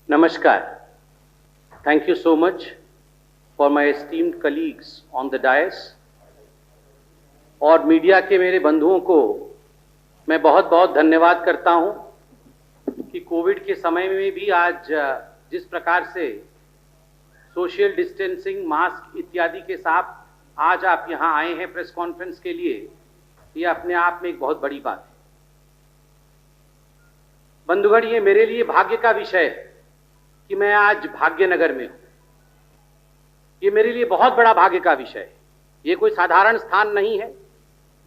Namaskar. Thank you so much for my esteemed colleagues on the dais. और media के मेरे बंधुओं को मैं बहुत बहुत धन्यवाद करता हूं कि कोविड के समय में भी आज जिस प्रकार से सोशल डिस्टेंसिंग, मास्क इत्यादि के साथ आज आप यहां आए हैं प्रेस कॉन्फ्रेंस के लिए, ये अपने आप में एक बहुत बड़ी बात है। बंधुगण, ये मेरे लिए भाग्य का विषय है कि मैं आज भाग्यनगर में हूं। ये मेरे लिए बहुत बड़ा भाग्य का विषय है। ये कोई साधारण स्थान नहीं है,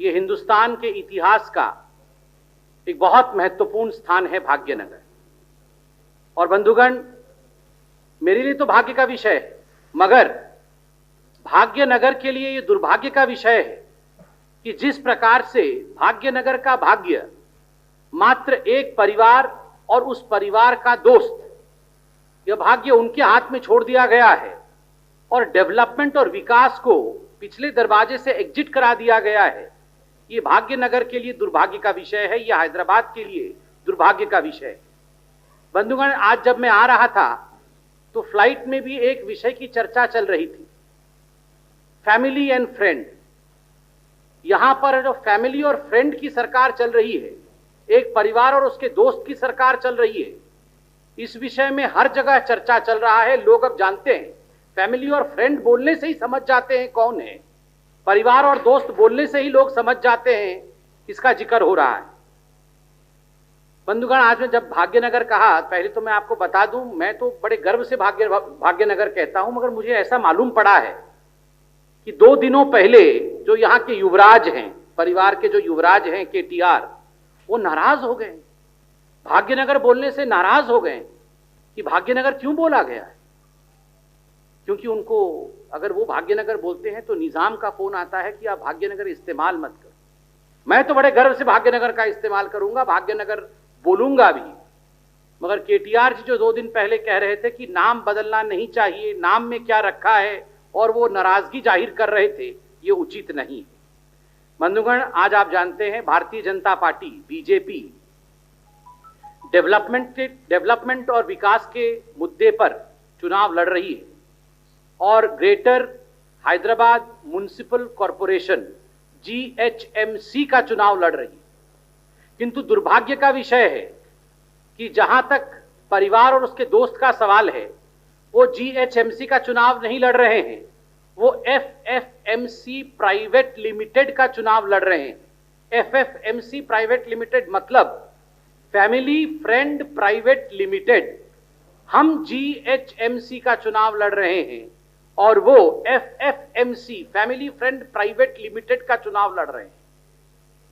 ये हिंदुस्तान के इतिहास का एक बहुत महत्वपूर्ण स्थान है भाग्यनगर। और बंधुगण, मेरे लिए तो भाग्य का विषय है, मगर भाग्यनगर के लिए ये दुर्भाग्य का विषय है कि जिस प्रकार से भाग्यनगर का भाग्य मात्र एक परिवार और उस परिवार का दोस्त, यह भाग्य उनके हाथ में छोड़ दिया गया है और डेवलपमेंट और विकास को पिछले दरवाजे से एग्जिट करा दिया गया है। ये भाग्यनगर के लिए दुर्भाग्य का विषय है, यह हैदराबाद के लिए दुर्भाग्य का विषय है। बंधुगण, आज जब मैं आ रहा था तो फ्लाइट में भी एक विषय की चर्चा चल रही थी, फैमिली एंड फ्रेंड। यहां पर जो फैमिली और फ्रेंड की सरकार चल रही है, एक परिवार और उसके दोस्त की सरकार चल रही है, इस विषय में हर जगह चर्चा चल रहा है। लोग अब जानते हैं, फैमिली और फ्रेंड बोलने से ही समझ जाते हैं कौन है, परिवार और दोस्त बोलने से ही लोग समझ जाते हैं इसका जिक्र हो रहा है। बंधुगण, आज मैं जब भाग्यनगर कहा, पहले तो मैं आपको बता दूं, मैं तो बड़े गर्व से भाग्यनगर कहता हूं, मगर मुझे ऐसा मालूम पड़ा है कि 2 दिनों पहले जो यहाँ के युवराज हैं, परिवार के जो युवराज हैं KTR, वो नाराज हो गए, भाग्यनगर बोलने से नाराज हो गए कि भाग्यनगर क्यों बोला गया है। क्योंकि उनको, अगर वो भाग्यनगर बोलते हैं तो निजाम का फोन आता है कि आप भाग्यनगर इस्तेमाल मत करो। मैं तो बड़े गर्व से भाग्यनगर का इस्तेमाल करूंगा, भाग्यनगर बोलूंगा भी, मगर KTR जी जो 2 दिन पहले कह रहे थे कि नाम बदलना नहीं चाहिए, नाम में क्या रखा है, और वो नाराजगी जाहिर कर रहे थे, ये उचित नहीं है। बंधुगण, आज आप जानते हैं Bharatiya Janata party BJP development और विकास के मुद्दे पर चुनाव लड़ रही है और greater Hyderabad municipal corporation GHMC का चुनाव लड़ रही है। किंतु दुर्भाग्य का विषय है कि जहां तक परिवार और उसके दोस्त का सवाल है, वो GHMC का चुनाव नहीं लड़ रहे हैं, वो FFMC प्राइवेट लिमिटेड का चुनाव लड़ रहे हैं। FFMC प्राइवेट लिमिटेड मतलब फैमिली फ्रेंड प्राइवेट लिमिटेड। हम GHMC का चुनाव लड़ रहे हैं और वो FFMC family friend private limited का चुनाव लड़ रहे हैं।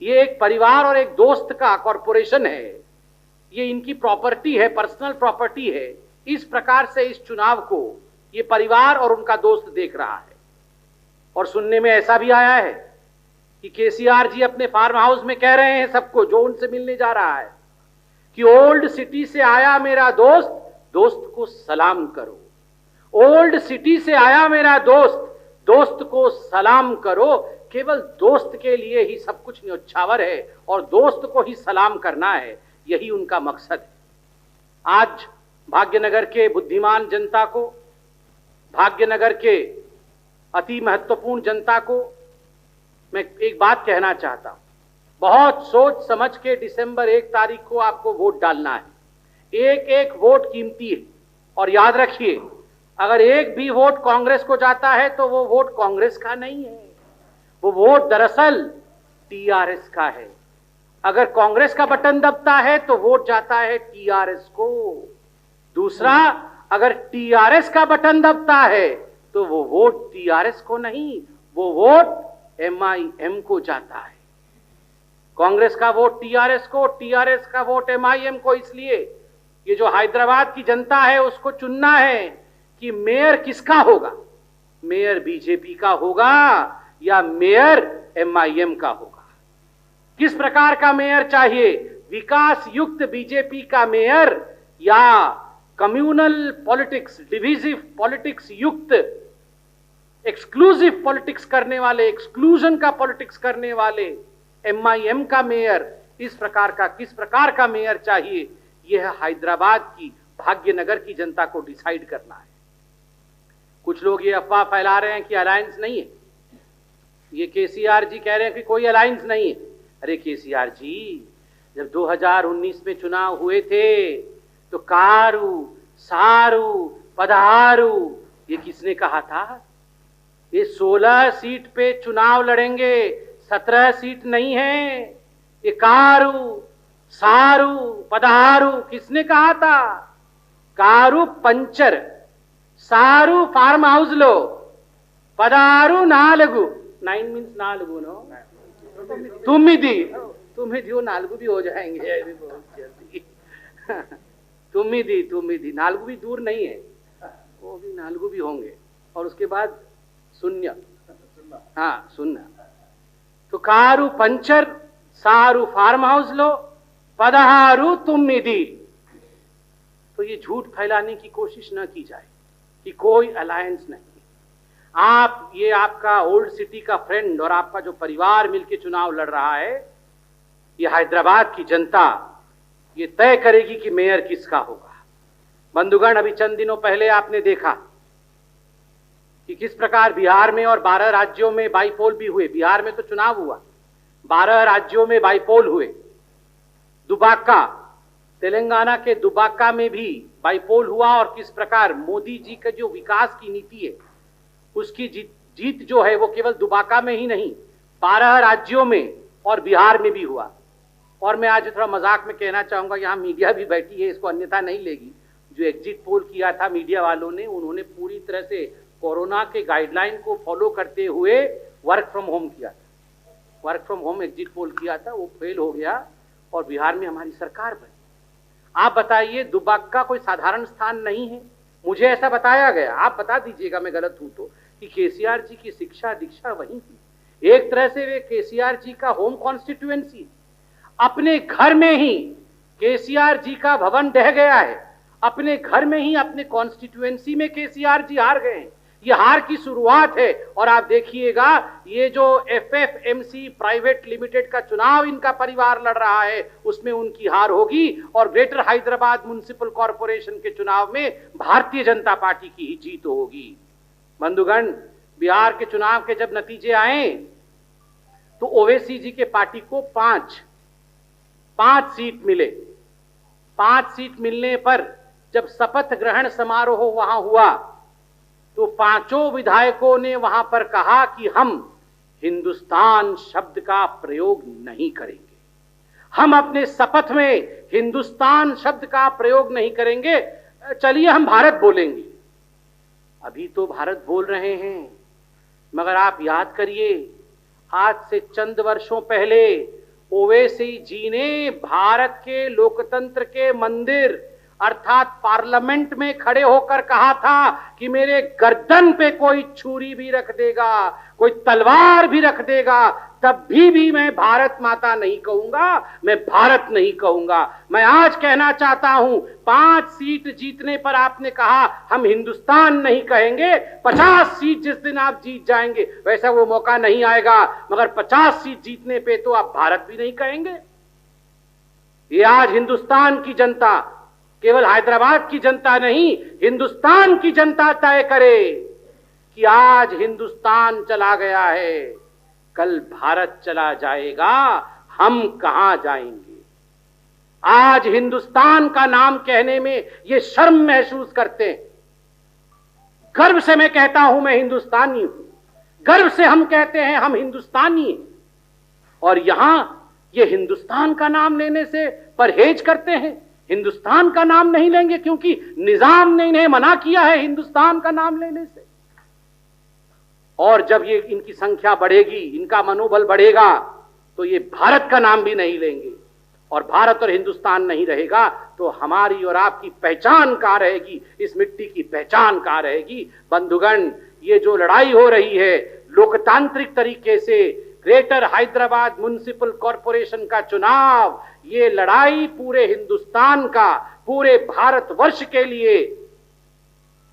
ये एक परिवार और एक दोस्त का कॉरपोरेशन है, ये इनकी प्रॉपर्टी है, पर्सनल प्रॉपर्टी है। इस प्रकार से इस चुनाव को ये परिवार और उनका दोस्त देख रहा है। और सुनने में ऐसा भी आया है कि KCR जी अपने फार्म हाउस में कह रहे हैं सबको जो उनसे मिलने जा रहा है कि ओल्ड सिटी से आया मेरा दोस्त, दोस्त को सलाम करो। ओल्ड सिटी से आया मेरा दोस्त, दोस्त को सलाम करो। केवल दोस्त के लिए ही सब कुछ न्यौछावर है और दोस्त को ही सलाम करना है, यही उनका मकसद है। आज भाग्यनगर के बुद्धिमान जनता को, भाग्यनगर के अति महत्वपूर्ण जनता को मैं एक बात कहना चाहता हूं, बहुत सोच समझ के दिसंबर 1 तारीख को आपको वोट डालना है। एक एक वोट कीमती है और याद रखिए, अगर एक भी वोट कांग्रेस को जाता है तो वो वोट कांग्रेस का नहीं है, वो वोट दरअसल TRS का है। अगर कांग्रेस का बटन दबता है तो वोट जाता है TRS को। दूसरा, अगर TRS का बटन दबता है तो वो वोट TRS को नहीं, वो वोट MIM को जाता है। कांग्रेस का वोट TRS को, TRS का वोट MIM को। इसलिए ये जो हैदराबाद की जनता है उसको चुनना है कि मेयर किसका होगा, मेयर BJP का होगा या मेयर MIM का होगा। किस प्रकार का मेयर चाहिए, विकास युक्त BJP का मेयर या कम्युनल पॉलिटिक्स, डिविजिव पॉलिटिक्स युक्त, एक्सक्लूसिव पॉलिटिक्स करने वाले, एक्सक्लूजन का पॉलिटिक्स करने वाले MIM का मेयर, इस प्रकार का किस प्रकार का मेयर चाहिए, यह हैदराबाद की भाग्यनगर की जनता को डिसाइड करना है। कुछ लोग ये अफवाह फैला रहे हैं कि अलायंस नहीं है। ये केसीआर जी कह रहे हैं कि कोई अलायंस नहीं है। अरे केसीआर जी, जब 2019 में चुनाव हुए थे तो कारू, सारू, पधारू ये किसने कहा था? ये 16 सीट पे चुनाव लड़ेंगे, 17 सीट नहीं है। ये कारू, सारू, पधारू किसने कहा था? कारू पंचर, सारू फार्म हाउस लो, पधारू नालगु, 9 मीन्स नालगु नो, तुम्हिदी वो नालगु भी हो जाएंगे बहुत जल्दी। तुम्हिदी नालगु भी दूर नहीं है, वो भी नालगु भी होंगे। और उसके बाद शून्य, हाँ सुनना। तो कारू पंचर, सारू फार्म हाउस लो, पदहारू तुम्हिदी। तो ये झूठ फैलाने की कोशिश न की जाए कि कोई अलायंस नहीं। आप, ये आपका ओल्ड सिटी का फ्रेंड और आपका जो परिवार मिलकर चुनाव लड़ रहा है, ये हैदराबाद की जनता ये तय करेगी कि मेयर किसका होगा। बंधुगण, अभी चंद दिनों पहले आपने देखा कि किस प्रकार बिहार में और 12 राज्यों में बाईपोल भी हुए। बिहार में तो चुनाव हुआ, 12 राज्यों में बाईपोल हुए। दुबाका, तेलंगाना के दुबाका में भी बाईपोल हुआ। और किस प्रकार मोदी जी का जो विकास की नीति है उसकी जीत जो है वो केवल दुबाका में ही नहीं, 12 राज्यों में और बिहार में भी हुआ। और मैं आज थोड़ा मजाक में कहना चाहूंगा, यहाँ मीडिया भी बैठी है, इसको अन्यथा नहीं लेगी। जो एग्जिट पोल किया था मीडिया वालों ने, उन्होंने पूरी तरह से कोरोना के गाइडलाइन को फॉलो करते हुए वर्क फ्रॉम होम किया था। Work from home exit poll किया था, वो फेल हो गया और बिहार में हमारी सरकार बनी। आप बताइए, दुबाका कोई साधारण स्थान नहीं है। मुझे ऐसा बताया गया, आप बता दीजिएगा मैं गलत हूं तो, कि केसीआर जी की शिक्षा दीक्षा वहीं थी। एक तरह से वे केसीआर जी का होम कॉन्स्टिट्यूएंसी। अपने घर में ही केसीआर जी का भवन ढह गया है, अपने घर में ही, अपने कॉन्स्टिट्यूएंसी में केसीआर जी हार गए हैं। ये हार की शुरुआत है। और आप देखिएगा, ये जो FFMC प्राइवेट लिमिटेड का चुनाव इनका परिवार लड़ रहा है, उसमें उनकी हार होगी। और ग्रेटर हैदराबाद म्युनिसिपल कॉरपोरेशन के चुनाव में भारतीय जनता पार्टी की ही जीत होगी। बंधुगण, बिहार के चुनाव के जब नतीजे आए तो ओवैसी जी के पार्टी को 5 सीट मिले। 5 सीट मिलने पर जब शपथ ग्रहण समारोह वहां हुआ तो 5 विधायकों ने वहां पर कहा कि हम हिंदुस्तान शब्द का प्रयोग नहीं करेंगे, हम अपने शपथ में हिंदुस्तान शब्द का प्रयोग नहीं करेंगे, चलिए हम भारत बोलेंगे। अभी तो भारत बोल रहे हैं, मगर आप याद करिए, आज से चंद वर्षों पहले ओवैसी जी ने भारत के लोकतंत्र के मंदिर अर्थात पार्लियामेंट में खड़े होकर कहा था कि मेरे गर्दन पे कोई छुरी भी रख देगा, कोई तलवार भी रख देगा, तब भी मैं भारत माता नहीं कहूंगा, मैं भारत नहीं कहूंगा। मैं आज कहना चाहता हूं, 5 सीट जीतने पर आपने कहा हम हिंदुस्तान नहीं कहेंगे। 50 सीट जिस दिन आप जीत जाएंगे वैसा वो मौका नहीं आएगा, मगर 50 सीट जीतने पे तो आप भारत भी नहीं कहेंगे। ये आज हिंदुस्तान की जनता, केवल हैदराबाद की जनता नहीं, हिंदुस्तान की जनता तय करे कि आज हिंदुस्तान चला गया है, कल भारत चला जाएगा, हम कहां जाएंगे। आज हिंदुस्तान का नाम कहने में ये शर्म महसूस करते हैं। गर्व से मैं कहता हूं मैं हिंदुस्तानी हूं, गर्व से हम कहते हैं हम हिंदुस्तानी हैं। और यहां ये हिंदुस्तान का नाम लेने से परहेज करते हैं, हिंदुस्तान का नाम नहीं लेंगे क्योंकि निजाम ने इन्हें मना किया है हिंदुस्तान का नाम लेने से। और जब ये इनकी संख्या बढ़ेगी, इनका मनोबल बढ़ेगा, तो ये भारत का नाम भी नहीं लेंगे। और भारत और हिंदुस्तान नहीं रहेगा तो हमारी और आपकी पहचान कहां रहेगी, इस मिट्टी की पहचान कहां रहेगी। बंधुगण, ये जो लड़ाई हो रही है लोकतांत्रिक तरीके से, ग्रेटर हैदराबाद म्युनिसिपल कॉरपोरेशन का चुनाव, ये लड़ाई पूरे हिंदुस्तान का, पूरे भारतवर्ष के लिए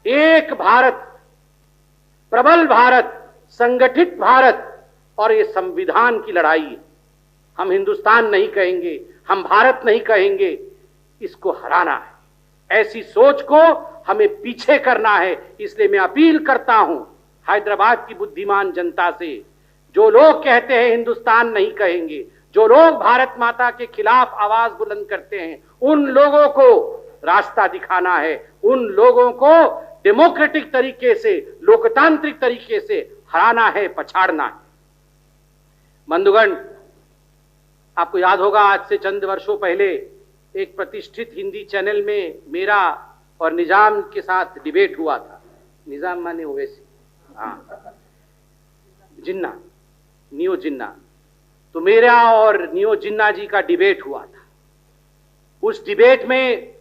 एक भारत, प्रबल भारत, संगठित भारत और ये संविधान की लड़ाई है। हम हिंदुस्तान नहीं कहेंगे, हम भारत नहीं कहेंगे, इसको हराना है। ऐसी सोच को हमें पीछे करना है। इसलिए मैं अपील करता हूं हैदराबाद की बुद्धिमान जनता से, जो लोग कहते हैं हिंदुस्तान नहीं कहेंगे, जो लोग भारत माता के खिलाफ आवाज बुलंद करते हैं, उन लोगों को रास्ता दिखाना है, उन लोगों को डेमोक्रेटिक तरीके से, लोकतांत्रिक तरीके से हराना है, पछाड़ना है। बंधुगण, आपको याद होगा आज से चंद वर्षों पहले एक प्रतिष्ठित हिंदी चैनल में मेरा और निजाम के साथ डिबेट हुआ था। निजाम माने ओवैसी, हाँ, जिन्ना, नियो जिन्ना। तो मेरा और नियो जिन्ना जी का डिबेट हुआ था। उस डिबेट में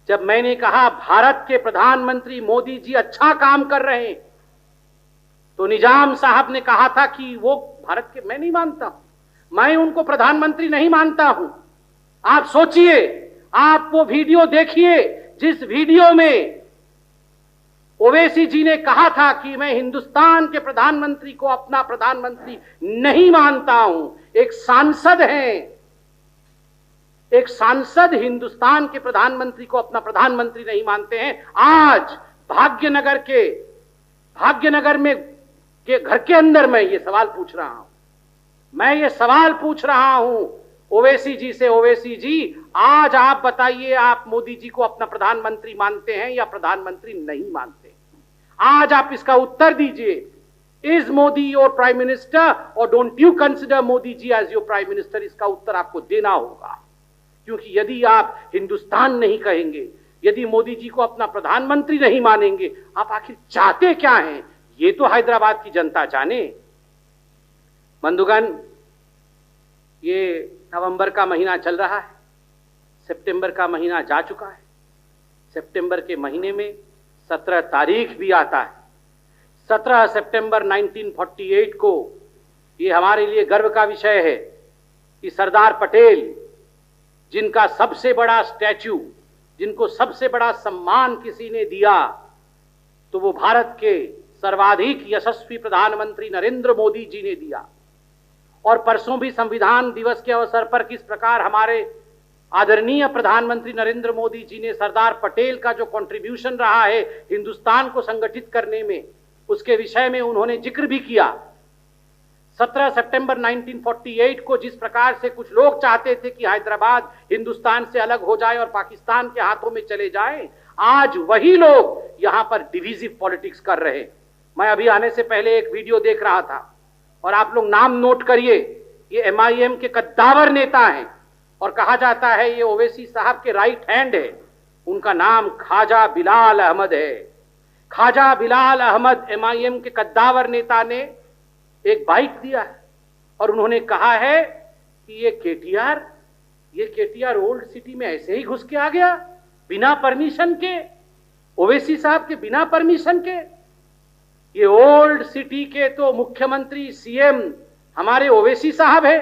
जब मैंने कहा भारत के प्रधानमंत्री मोदी जी अच्छा काम कर रहे हैं, तो निजाम साहब ने कहा था कि वो भारत के, मैं नहीं मानता हूं, मैं उनको प्रधानमंत्री नहीं मानता हूं। आप सोचिए, आप वो वीडियो देखिए जिस वीडियो में ओवैसी जी ने कहा था कि मैं हिंदुस्तान के प्रधानमंत्री को अपना प्रधानमंत्री नहीं मानता हूं। एक सांसद हैं, एक सांसद हिंदुस्तान के प्रधानमंत्री को अपना प्रधानमंत्री नहीं मानते हैं। आज भाग्यनगर में के घर के अंदर मैं ये सवाल पूछ रहा हूं, मैं ये सवाल पूछ रहा हूं ओवैसी जी से, ओवैसी जी, आज आप बताइए, आप मोदी जी को अपना प्रधानमंत्री मानते हैं या प्रधानमंत्री नहीं मानते? आज आप इसका उत्तर दीजिए। Is Modi your prime minister और don't you consider Modi ji as your prime minister? इसका उत्तर आपको देना होगा, क्योंकि यदि आप हिंदुस्तान नहीं कहेंगे, यदि मोदी जी को अपना प्रधानमंत्री नहीं मानेंगे, आप आखिर चाहते क्या हैं, ये तो हैदराबाद की जनता जाने। बंधुगण, ये नवंबर का महीना चल रहा है, सितंबर का महीना जा चुका है। सितंबर के महीने में 17 तारीख भी आता है। 17 सितंबर 1948 को, ये हमारे लिए गर्व का विषय है कि सरदार पटेल, जिनका सबसे बड़ा स्टैच्यू, जिनको सबसे बड़ा सम्मान किसी ने दिया, तो वो भारत के सर्वाधिक यशस्वी प्रधानमंत्री नरेंद्र मोदी जी ने दिया। और परसों भी संविधान दिवस के अवसर पर किस प्रकार हमारे आदरणीय प्रधानमंत्री नरेंद्र मोदी जी ने सरदार पटेल का जो कंट्रीब्यूशन रहा है हिंदुस्तान को संगठित करने में, उसके विषय में उन्होंने जिक्र भी किया। 17 सितंबर 1948 को जिस प्रकार से कुछ लोग चाहते थे कि हैदराबाद हिंदुस्तान से अलग हो जाए और पाकिस्तान के हाथों में चले जाए, आज वही लोग यहां पर डिविजिव पॉलिटिक्स कर रहे हैं। मैं अभी आने से पहले एक वीडियो देख रहा था, और आप लोग नाम नोट करिए, ये एमआईएम के कद्दावर नेता हैं, और कहा जाता है ये ओवैसी साहब के राइट हैंड है। उनका नाम ख्वाजा बिलाल अहमद है। ख्वाजा बिलाल अहमद एमआईएम के कद्दावर नेता ने एक बाइट दिया है, और उन्होंने कहा है कि ये केटीआर ओल्ड सिटी में ऐसे ही घुस के आ गया, बिना परमिशन के, ओवैसी साहब के बिना परमिशन के। ये ओल्ड सिटी के तो मुख्यमंत्री, सीएम हमारे ओवैसी साहब है।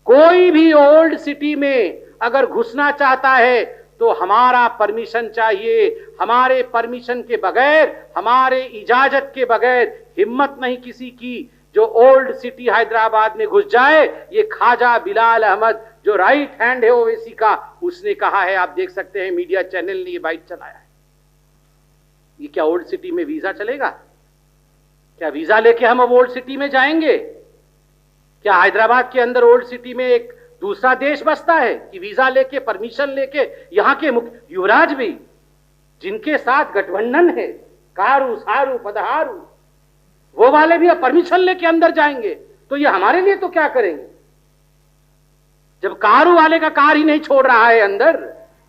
कोई भी ओल्ड सिटी में अगर घुसना चाहता है तो हमारा परमिशन चाहिए। हमारे परमिशन के बगैर, हमारे इजाजत के बगैर हिम्मत नहीं किसी की जो ओल्ड सिटी हैदराबाद में घुस जाए। ये ख्वाजा बिलाल अहमद जो राइट हैंड है ओवैसी का, उसने कहा है। आप देख सकते हैं मीडिया चैनल ने ये बाइट चलाया है। ये क्या ओल्ड सिटी में वीजा चलेगा? क्या वीजा लेके हम अब ओल्ड सिटी में जाएंगे? क्या हैदराबाद के अंदर ओल्ड सिटी में एक दूसरा देश बसता है कि वीजा लेके, परमिशन लेके? यहां के मुख्य युवराज भी, जिनके साथ गठबंधन है, कारू सारू पदहारू, वो वाले भी अब परमिशन लेके अंदर जाएंगे। तो ये हमारे लिए तो क्या करेंगे? जब कारू वाले का कार ही नहीं छोड़ रहा है अंदर,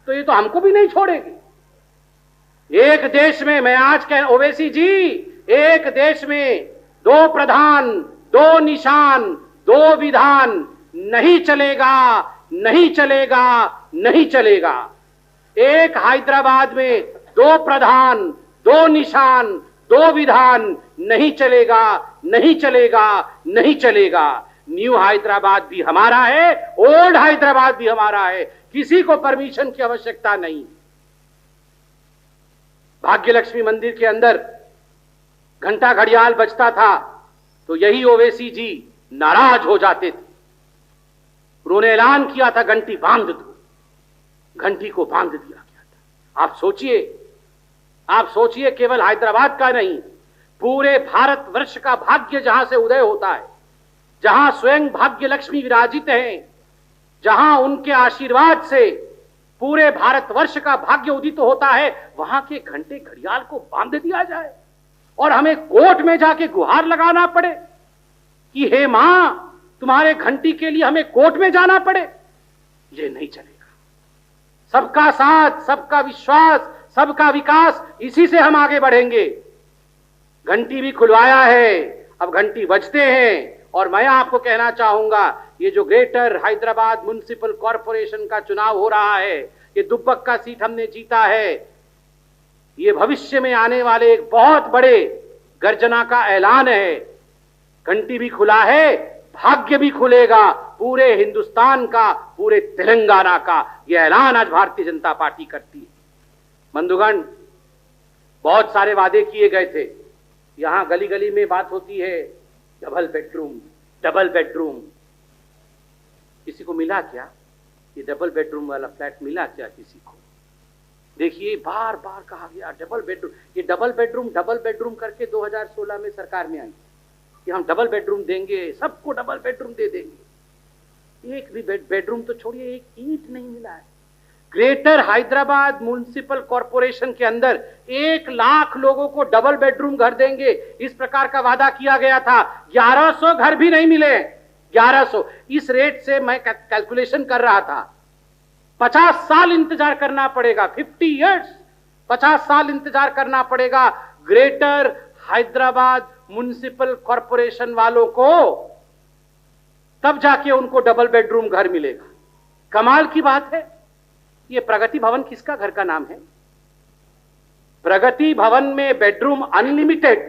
तो ये तो हमको भी नहीं छोड़ेगी। एक देश में, मैं आज कह, ओवैसी जी, एक देश में दो प्रधान, दो निशान, दो विधान नहीं चलेगा, नहीं चलेगा, नहीं चलेगा। एक हैदराबाद में दो प्रधान, दो निशान, दो विधान नहीं चलेगा, नहीं चलेगा, नहीं चलेगा। न्यू हैदराबाद भी हमारा है, ओल्ड हैदराबाद भी हमारा है। किसी को परमिशन की आवश्यकता नहीं। भाग्यलक्ष्मी मंदिर के अंदर घंटा घड़ियाल बजता था तो यही ओवैसी जी नाराज हो जाते थे। उन्होंने ऐलान किया था घंटी बांध दो, घंटी को बांध दिया गया था। आप सोचिए केवल हैदराबाद का नहीं, पूरे भारतवर्ष का भाग्य जहां से उदय होता है, जहां स्वयं भाग्य लक्ष्मी विराजित हैं, जहां उनके आशीर्वाद से पूरे भारतवर्ष का भाग्य उदित होता है, वहां के घंटे घड़ियाल को बांध दिया जाए और हमें कोर्ट में जाके गुहार लगाना पड़े कि हे मां, तुम्हारे घंटी के लिए हमें कोर्ट में जाना पड़े। ये नहीं चलेगा। सबका साथ, सबका विश्वास, सबका विकास, इसी से हम आगे बढ़ेंगे। घंटी भी खुलवाया है, अब घंटी बजते हैं। और मैं आपको कहना चाहूंगा, ये जो ग्रेटर हैदराबाद म्युनिसिपल कॉरपोरेशन का चुनाव हो रहा है, ये दुब्बक सीट हमने जीता है, ये भविष्य में आने वाले एक बहुत बड़े गर्जना का ऐलान है। घंटी भी खुला है, भाग्य भी खुलेगा पूरे हिंदुस्तान का, पूरे तेलंगाना का। यह ऐलान आज भारतीय जनता पार्टी करती है। बंधुगण, बहुत सारे वादे किए गए थे। यहां गली गली में बात होती है डबल बेडरूम। किसी को मिला क्या? ये डबल बेडरूम वाला फ्लैट मिला क्या किसी को? देखिए, बार बार कहा गया डबल बेडरूम। ये डबल बेडरूम करके 2016 में सरकार में आई कि हम डबल बेडरूम देंगे, सबको डबल बेडरूम दे देंगे। एक भी बेडरूम तो छोड़िए, एक ईंट नहीं मिला है। ग्रेटर हैदराबाद म्युनिसिपल कॉरपोरेशन के अंदर 1 लाख लोगों को डबल बेडरूम घर देंगे, इस प्रकार का वादा किया गया था। 1100 घर भी नहीं मिले। 1100। इस रेट से मैं कैलकुलेशन कर रहा था, 50 साल इंतजार करना पड़ेगा। 50 इयर्स, 50 साल इंतजार करना पड़ेगा ग्रेटर हैदराबाद म्युनिसिपल कॉरपोरेशन वालों को, तब जाके उनको डबल बेडरूम घर मिलेगा। कमाल की बात है। ये प्रगति भवन किसका घर का नाम है? प्रगति भवन में बेडरूम अनलिमिटेड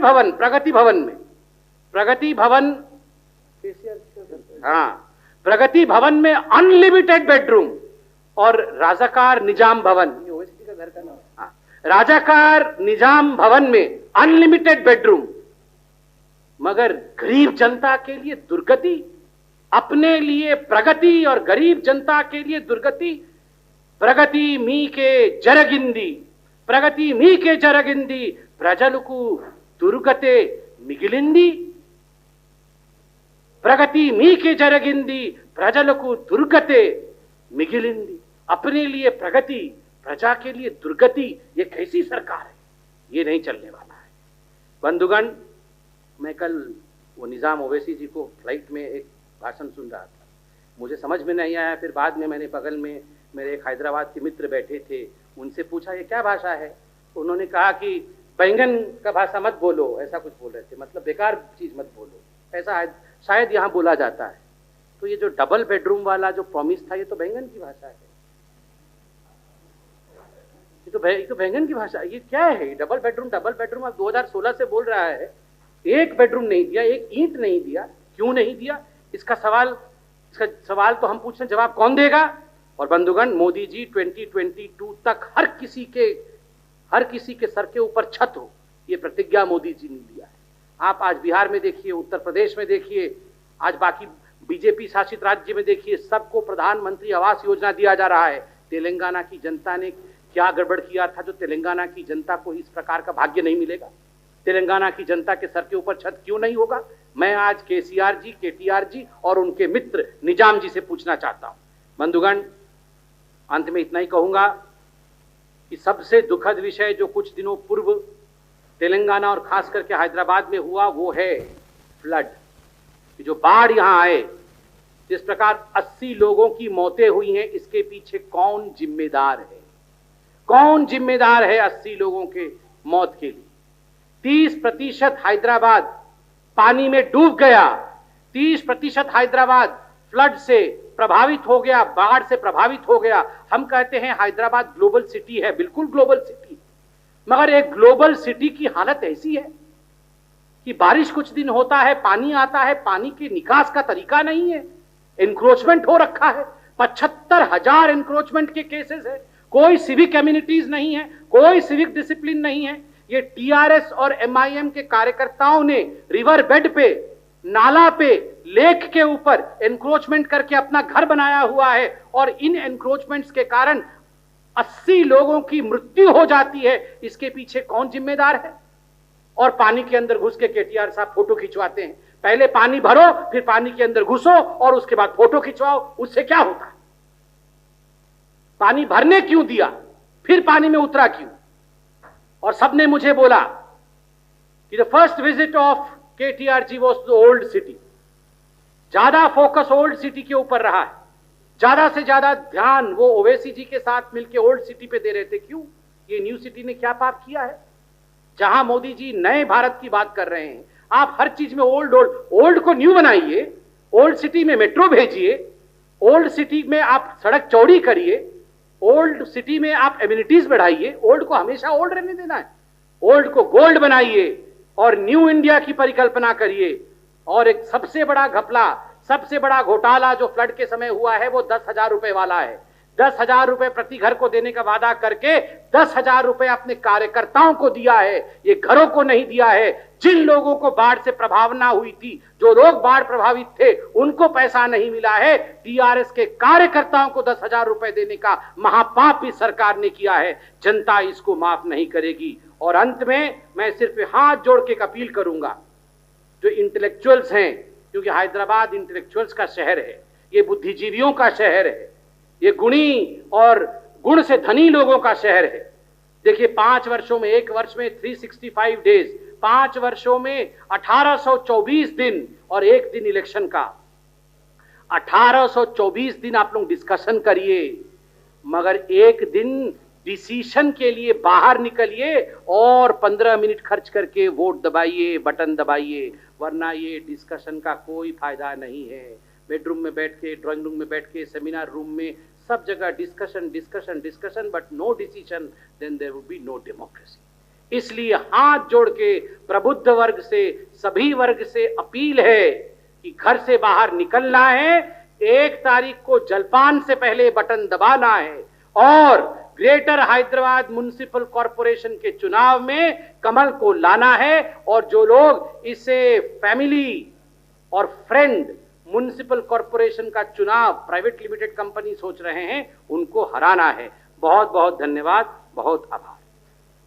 भवन, प्रगति भवन में, प्रगति भवन, हाँ, प्रगति भवन में अनलिमिटेड बेडरूम। और राजाकार निजाम भवन, ये ओएसडी का घर का नाम, हाँ, राजाकार निजाम भवन में अनलिमिटेड बेडरूम। मगर गरीब जनता के लिए दुर्गति, अपने लिए प्रगति और गरीब जनता के लिए दुर्गति। प्रगति मीके जरगिंदी प्रजलुकु दुर्गते मिगिलिंदी। प्रगति मीके जरगिंदी प्रजलुकु दुर्गते मिगिलिंदी। अपने लिए प्रगति, प्रजा के लिए दुर्गति। ये कैसी सरकार है? ये नहीं चलने वाला है। बंधुगण, मैं कल वो निजाम ओवैसी जी को फ्लाइट में एक भाषण सुन रहा था, मुझे समझ में नहीं आया। फिर बाद में मैंने बगल में मेरे एक हैदराबाद के मित्र बैठे थे, उनसे पूछा ये क्या भाषा है? तो उन्होंने कहा कि बैंगन का भाषा मत बोलो, ऐसा कुछ बोल रहे थे, मतलब बेकार चीज मत बोलो, ऐसा शायद यहाँ बोला जाता है। तो ये जो डबल बेडरूम वाला जो प्रॉमिस था, ये तो बैंगन की भाषा है। ये तो बैंगन की भाषा। ये क्या है? डबल बेडरूम अब 2016 से बोल रहा है। एक बेडरूम नहीं दिया, एक ईंट नहीं दिया। क्यों नहीं दिया? इसका सवाल तो हम पूछ रहे हैं, जवाब कौन देगा? और बंधुगण, मोदी जी 2022 तक हर किसी के सर के ऊपर छत हो, ये प्रतिज्ञा मोदी जी ने लिया है। आप आज बिहार में देखिए, उत्तर प्रदेश में देखिए, आज बाकी बीजेपी शासित राज्य में देखिए, सबको प्रधानमंत्री आवास योजना दिया जा रहा है। तेलंगाना की जनता ने क्या गड़बड़ किया था जो तेलंगाना की जनता को इस प्रकार का भाग्य नहीं मिलेगा? तेलंगाना की जनता के सर के ऊपर छत क्यों नहीं होगा? मैं आज केसीआर जी, केटीआर जी और उनके मित्र निजाम जी से पूछना चाहता हूं। बंधुगण, अंत में इतना ही कहूंगा कि सबसे दुखद विषय जो कुछ दिनों पूर्व तेलंगाना और खास करके हैदराबाद में हुआ, वो है फ्लड। जो बाढ़ यहां आए, जिस प्रकार 80 लोगों की मौतें हुई हैं, इसके पीछे कौन जिम्मेदार है? कौन जिम्मेदार है 80 लोगों के मौत के लिए? 30% हैदराबाद पानी में डूब गया। 30% हैदराबाद फ्लड से प्रभावित हो गया, बाढ़ से प्रभावित हो गया। हम कहते हैं हैदराबाद ग्लोबल सिटी है, बिल्कुल ग्लोबल सिटी, मगर एक ग्लोबल सिटी की हालत ऐसी है कि बारिश कुछ दिन होता है, पानी आता है, पानी के निकास का तरीका नहीं है, एनक्रोचमेंट हो रखा है। 75,000 एनक्रोचमेंट के केसेस है। कोई सिविक कम्युनिटीज नहीं है, कोई सिविक डिसिप्लिन नहीं है। ये टीआरएस और एमआईएम के कार्यकर्ताओं ने रिवर बेड पे, नाला पे, लेक के ऊपर एनक्रोचमेंट करके अपना घर बनाया हुआ है और इन एनक्रोचमेंट्स के कारण 80 लोगों की मृत्यु हो जाती है, इसके पीछे कौन जिम्मेदार है? और पानी के अंदर घुस के केटीआर साहब फोटो खिंचवाते हैं। पहले पानी भरो, फिर पानी के अंदर घुसो और उसके बाद फोटो खिंचवाओ, उससे क्या होता है? पानी भरने क्यों दिया, फिर पानी में उतरा क्यों? और सबने मुझे बोला कि the first visit of KTR ji was to old city. ज्यादा फोकस ओल्ड सिटी के ऊपर रहा है, ज्यादा से ज्यादा ध्यान वो ओवैसी जी के साथ मिलकर ओल्ड सिटी पे दे रहे थे। क्यों? ये न्यू सिटी ने क्या पाप किया है? जहां मोदी जी नए भारत की बात कर रहे हैं, आप हर चीज में ओल्ड को न्यू बनाइए, ओल्ड सिटी में मेट्रो भेजिए, ओल्ड सिटी में आप सड़क चौड़ी करिए, ओल्ड सिटी में आप एमिनिटीज बढ़ाइए। ओल्ड को हमेशा ओल्ड रहने देना है, ओल्ड को गोल्ड बनाइए और न्यू इंडिया की परिकल्पना करिए। और एक सबसे बड़ा घपला, सबसे बड़ा घोटाला जो फ्लड के समय हुआ है वो 10,000 रुपए वाला है। 10,000 रुपए प्रति घर को देने का वादा करके 10,000 रुपए अपने कार्यकर्ताओं को दिया है, ये घरों को नहीं दिया है। जिन लोगों को बाढ़ से प्रभावना हुई थी, जो लोग बाढ़ प्रभावित थे, उनको पैसा नहीं मिला है। टीआरएस के कार्यकर्ताओं को 10,000 रुपए देने का महापाप इस सरकार ने किया है। जनता इसको माफ नहीं करेगी। और अंत में मैं सिर्फ हाथ जोड़ के एक अपील करूंगा, जो इंटेलेक्चुअल्स हैं, क्योंकि हैदराबाद इंटेलेक्चुअल्स का शहर है, ये बुद्धिजीवियों का शहर है, ये गुणी और गुण से धनी लोगों का शहर है। देखिए 5 वर्षों में, एक वर्ष में 365 डेज, 5 वर्षों में 1824 दिन और एक दिन इलेक्शन का। 1824 दिन आप लोग डिस्कशन करिए, मगर एक दिन डिसीशन के लिए बाहर निकलिए और 15 मिनट खर्च करके वोट दबाइए, बटन दबाइए, वरना ये डिस्कशन का कोई फायदा नहीं है। बेडरूम में बैठ के, ड्राइंग रूम में बैठ के, सेमिनार रूम में, सब जगह discussion discussion discussion, but no decision, then there would be no democracy. इसलिए हाथ जोड़ के प्रबुद्ध वर्ग से, सभी वर्ग से अपील है कि घर से बाहर निकलना है, 1 तारीख को जलपान से पहले बटन दबाना है और ग्रेटर हैदराबाद म्युनिसिपल कॉरपोरेशन के चुनाव में कमल को लाना है। और जो लोग इसे फैमिली और फ्रेंड म्युनिसिपल कॉरपोरेशन का चुनाव प्राइवेट लिमिटेड कंपनी सोच रहे हैं, उनको हराना है। बहुत बहुत धन्यवाद, बहुत आभार।